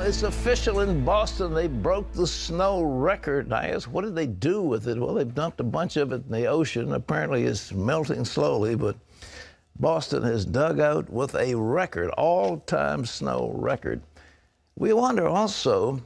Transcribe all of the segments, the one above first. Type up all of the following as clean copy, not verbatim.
It's official in Boston. They broke the snow record. I asked, what did they do with it? Well, they've dumped a bunch of it in the ocean. Apparently, it's melting slowly, but Boston has dug out with a record, all-time snow record. We wonder also,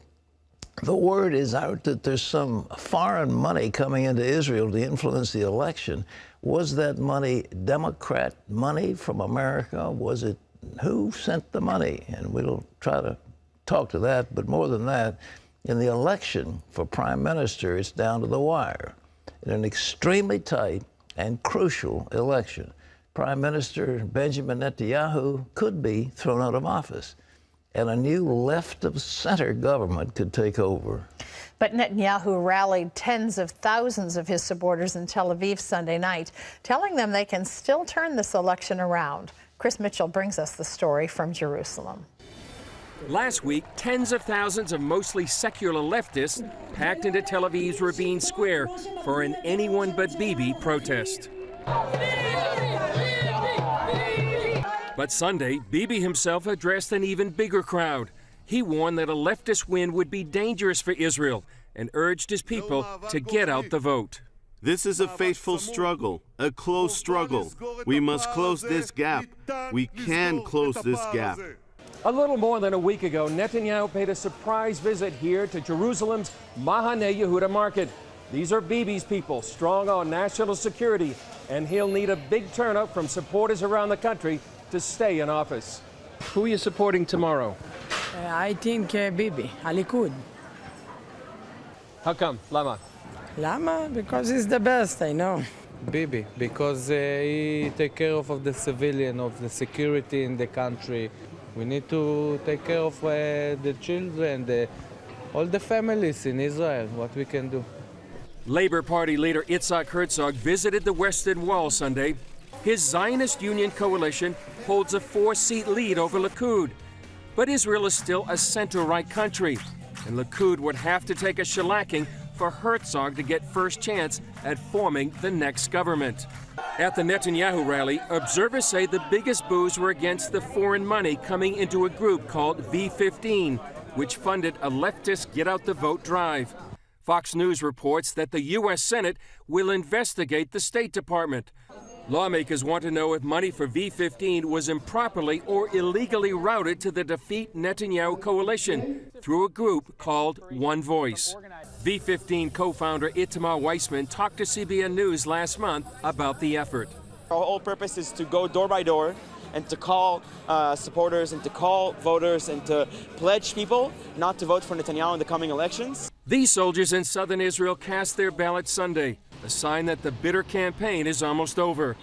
the word is out that there's some foreign money coming into Israel to influence the election. Was that money Democrat money from America? Was it who sent the money? And we'll try to talk to that, but more than that, in the election for prime minister, it's down to the wire. In an extremely tight and crucial election, Prime Minister Benjamin Netanyahu could be thrown out of office, and a new left-of-center government could take over. But Netanyahu rallied tens of thousands of his supporters in Tel Aviv Sunday night, telling them they can still turn this election around. Chris Mitchell brings us the story from Jerusalem. Last week, tens of thousands of mostly secular leftists packed into Tel Aviv's Rabin Square for an anyone but Bibi protest. But Sunday, Bibi himself addressed an even bigger crowd. He warned that a leftist win would be dangerous for Israel and urged his people to get out the vote. This is a faithful struggle, a close struggle. We must close this gap. We can close this gap. A little more than a week ago, Netanyahu paid a surprise visit here to Jerusalem's Mahane Yehuda market. These are Bibi's people, strong on national security, and he'll need a big turnout from supporters around the country to stay in office. Who are you supporting tomorrow? I think Bibi, Alikud. How come? Lama? Lama? Because he's the best, I know. Bibi, because he take care of the civilian, of the security in the country. We need to take care of the children, all the families in Israel, what we can do. Labor Party leader Itzhak Herzog visited the Western Wall Sunday. His Zionist Union coalition holds a 4-seat lead over Likud. But Israel is still a center-right country, and Likud would have to take a shellacking for Herzog to get first chance at forming the next government. At the Netanyahu rally, observers say the biggest boos were against the foreign money coming into a group called V15, which funded a leftist get-out-the-vote drive. Fox News reports that the U.S. Senate will investigate the State Department. Lawmakers want to know if money for V15 was improperly or illegally routed to the Defeat Netanyahu coalition through a group called One Voice. V15 co-founder Itamar Weissman talked to CBN News last month about the effort. Our whole purpose is to go door by door and to call supporters and to call voters and to pledge people not to vote for Netanyahu in the coming elections. These soldiers in southern Israel cast their ballots Sunday, a sign that the bitter campaign is almost over.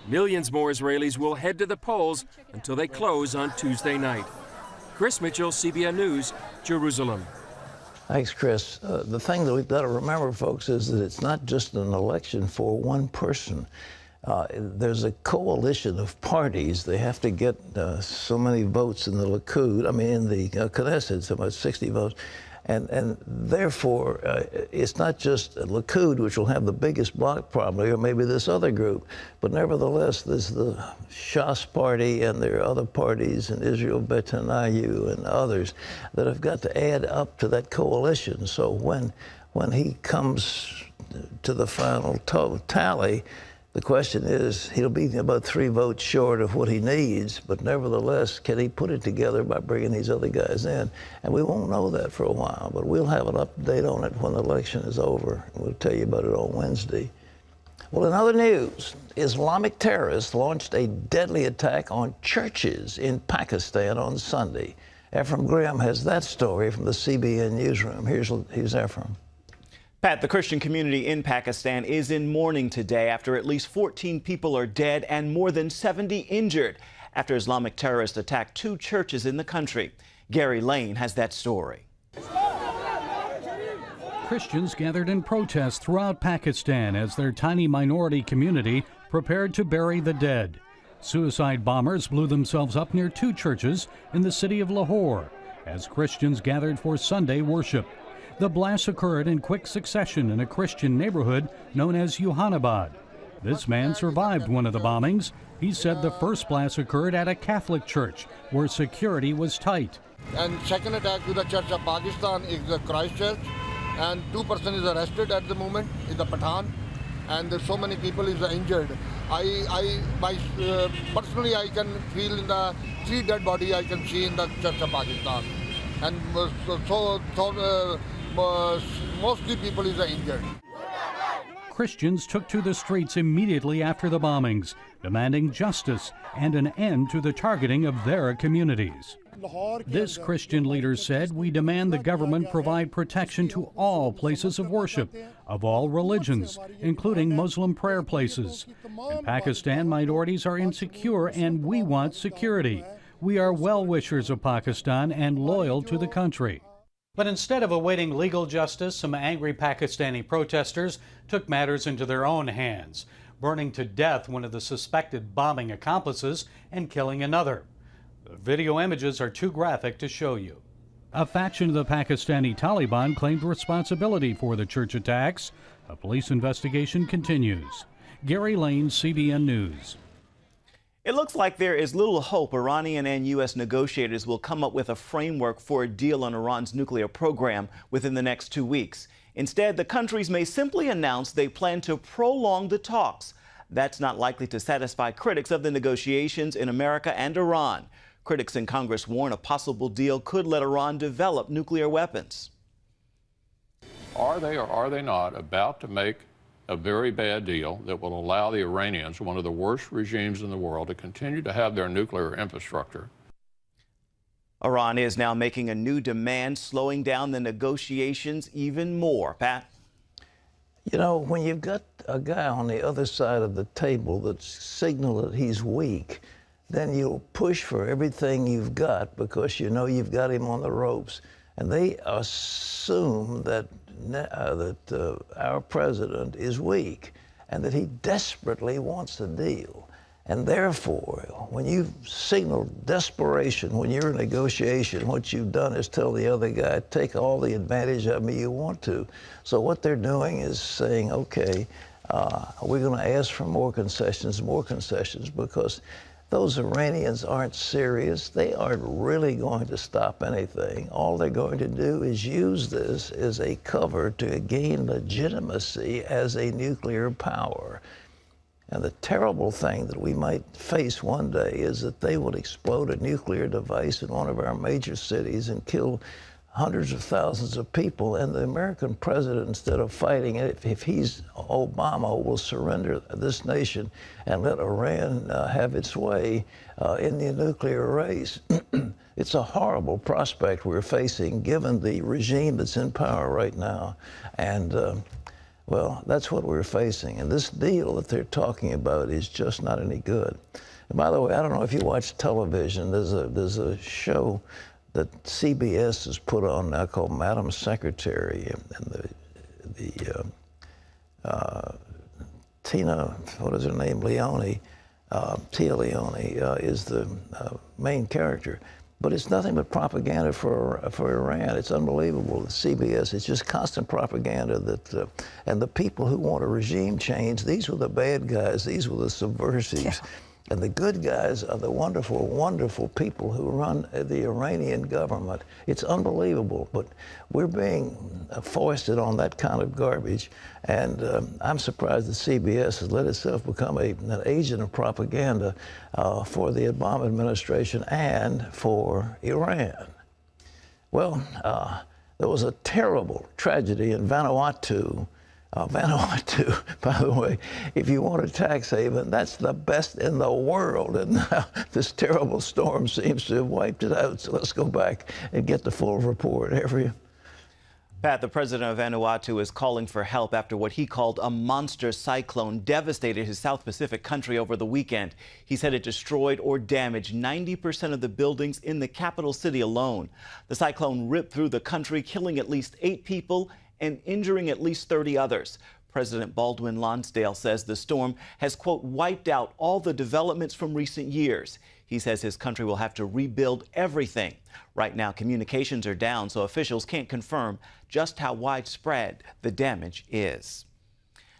Millions more Israelis will head to the polls until they close on Tuesday night. Chris Mitchell, CBN News, Jerusalem. Thanks, Chris. The thing that we've got to remember, folks, is that it's not just an election for one person. There's a coalition of parties. They have to get so many votes in the Likud, in the Knesset, so about 60 votes. And therefore, it's not just Likud, which will have the biggest bloc probably, or maybe this other group. But nevertheless, there's the Shas party, and there are other parties in Israel, Netanyahu and others, that have got to add up to that coalition. So when he comes to the final tally, the question is, he'll be about 3 votes short of what he needs, but nevertheless, can he put it together by bringing these other guys in? And we won't know that for a while, but we'll have an update on it when the election is over. We'll tell you about it on Wednesday. Well, in other news, Islamic terrorists launched a deadly attack on churches in Pakistan on Sunday. Ephraim Graham has that story from the CBN newsroom. Here's Ephraim. Pat, the Christian community in Pakistan is in mourning today after at least 14 people are dead and more than 70 injured after Islamic terrorists attacked 2 churches in the country. Gary Lane has that story. Christians gathered in protest throughout Pakistan as their tiny minority community prepared to bury the dead. Suicide bombers blew themselves up near 2 churches in the city of Lahore as Christians gathered for Sunday worship. The blasts occurred in quick succession in a Christian neighborhood known as Yohanabad. This man survived one of the bombings. He said the first blast occurred at a Catholic church where security was tight. And second attack to the Church of Pakistan is the Christchurch, and 2 persons is arrested at the moment in the Pathan, and there's so many people is injured. Personally, I can feel in the 3 dead body I can see in the Church of Pakistan, and mostly people is injured. Christians took to the streets immediately after the bombings, demanding justice and an end to the targeting of their communities. This Christian leader said, "We demand the government provide protection to all places of worship, of all religions, including Muslim prayer places. In Pakistan, minorities are insecure and we want security. We are well-wishers of Pakistan and loyal to the country." But instead of awaiting legal justice, some angry Pakistani protesters took matters into their own hands, burning to death one of the suspected bombing accomplices and killing another. The video images are too graphic to show you. A faction of the Pakistani Taliban claimed responsibility for the church attacks. A police investigation continues. Gary Lane, CBN News. It looks like there is little hope Iranian and U.S. negotiators will come up with a framework for a deal on Iran's nuclear program within the next 2 weeks. Instead, the countries may simply announce they plan to prolong the talks. That's not likely to satisfy critics of the negotiations in America and Iran. Critics in Congress warn a possible deal could let Iran develop nuclear weapons. Are they or are they not about to make a very bad deal that will allow the Iranians, one of the worst regimes in the world, to continue to have their nuclear infrastructure? Iran is now making a new demand, slowing down the negotiations even more. Pat? You know, when you've got a guy on the other side of the table that's signaled that he's weak, then you'll push for everything you've got because you know you've got him on the ropes. And they assume that our president is weak and that he desperately wants a deal. And therefore, when you signal desperation, when you're in negotiation, what you've done is tell the other guy, take all the advantage of me you want to. So what they're doing is saying, okay, we're going to ask for more concessions, because those Iranians aren't serious. They aren't really going to stop anything. All they're going to do is use this as a cover to gain legitimacy as a nuclear power. And the terrible thing that we might face one day is that they would explode a nuclear device in one of our major cities and kill hundreds of thousands of people, and the American president, instead of fighting it, if he's Obama, will surrender this nation and let Iran have its way in the nuclear race. It's a horrible prospect we're facing, given the regime that's in power right now. And, well, that's what we're facing. And this deal that they're talking about is just not any good. And by the way, I don't know if you watch television. There's a show that CBS has put on now called Madam Secretary, and Tina, what is her name, Leone, Tia Leone is the main character. But it's nothing but propaganda for Iran. It's unbelievable. The CBS, it's just constant propaganda that, and the people who want a regime change, these were the bad guys, these were the subversives. Yeah. And the good guys are the wonderful, wonderful people who run the Iranian government. It's unbelievable, but we're being foisted on that kind of garbage. And I'm surprised that CBS has let itself become an agent of propaganda for the Obama administration and for Iran. Well, there was a terrible tragedy in Vanuatu. Vanuatu, by the way, if you want a tax haven, that's the best in the world. And now this terrible storm seems to have wiped it out. So let's go back and get the full report. Avery. Pat, the president of Vanuatu is calling for help after what he called a monster cyclone devastated his South Pacific country over the weekend. He said it destroyed or damaged 90% of the buildings in the capital city alone. The cyclone ripped through the country, killing at least 8 people and injuring at least 30 others. President Baldwin Lonsdale says the storm has, quote, wiped out all the developments from recent years. He says his country will have to rebuild everything. Right now, communications are down, so officials can't confirm just how widespread the damage is.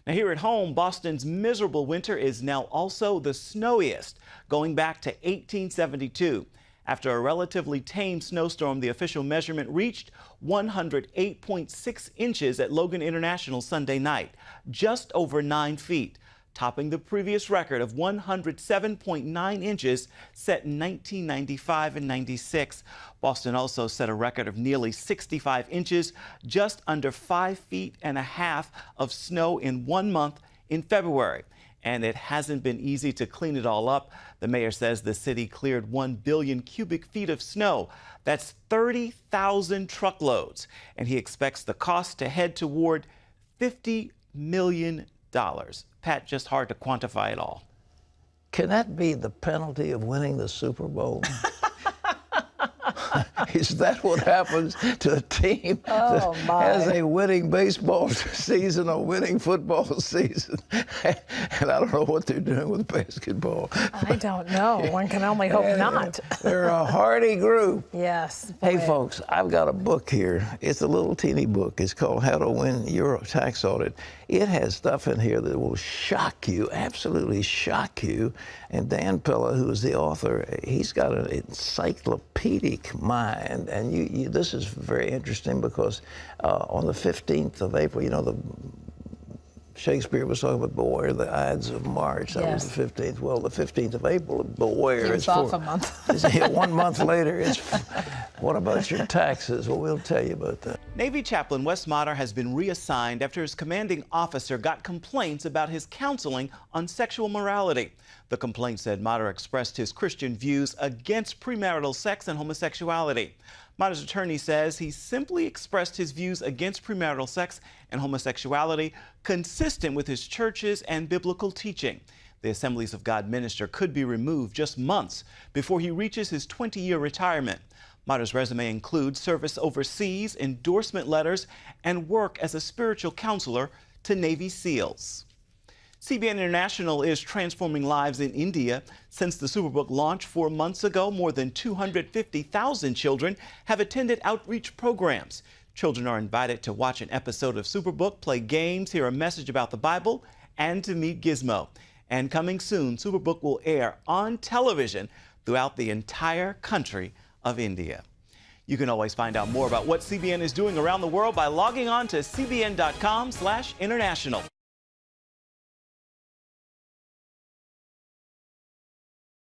Now, here at home, Boston's miserable winter is now also the snowiest, going back to 1872. After a relatively tame snowstorm, the official measurement reached 108.6 inches at Logan International Sunday night, just over 9 feet, topping the previous record of 107.9 inches set in 1995 and 96. Boston also set a record of nearly 65 inches, just under 5.5 feet of snow in 1 month in February. And it hasn't been easy to clean it all up. The mayor says the city cleared 1 billion cubic feet of snow. That's 30,000 truckloads. And he expects the cost to head toward $50 million. Pat, just hard to quantify it all. Can that be the penalty of winning the Super Bowl? Is that what happens to a team that has a winning baseball season or winning football season? And I don't know what they're doing with basketball. I don't know. One can only hope not. They're a hardy group. Yes. Hey, boy. folks, I've got a book here. It's a little teeny book. It's called How to Win Your Tax Audit. It has stuff in here that will shock you, absolutely shock you. And Dan Pilla, who is the author, he's got an encyclopedic mind. And this is very interesting because on the 15th of April, you know, the Shakespeare was talking about beware the Ides of March. That was the 15th. Well, the 15th of April, beware. It's off a month. 1 month later, it's what about your taxes? Well, we'll tell you about that. Navy Chaplain Wes Motter has been reassigned after his commanding officer got complaints about his counseling on sexual morality. The complaint said Motter expressed his Christian views against premarital sex and homosexuality. Motter's attorney says he simply expressed his views against premarital sex and homosexuality consistent with his churches and biblical teaching. The Assemblies of God minister could be removed just months before he reaches his 20-year retirement. Motter's resume includes service overseas, endorsement letters, and work as a spiritual counselor to Navy SEALs. CBN International is transforming lives in India. Since the Superbook launch 4 months ago, more than 250,000 children have attended outreach programs. Children are invited to watch an episode of Superbook, play games, hear a message about the Bible, and to meet Gizmo. And coming soon, Superbook will air on television throughout the entire country of India. You can always find out more about what CBN is doing around the world by logging on to cbn.com/international.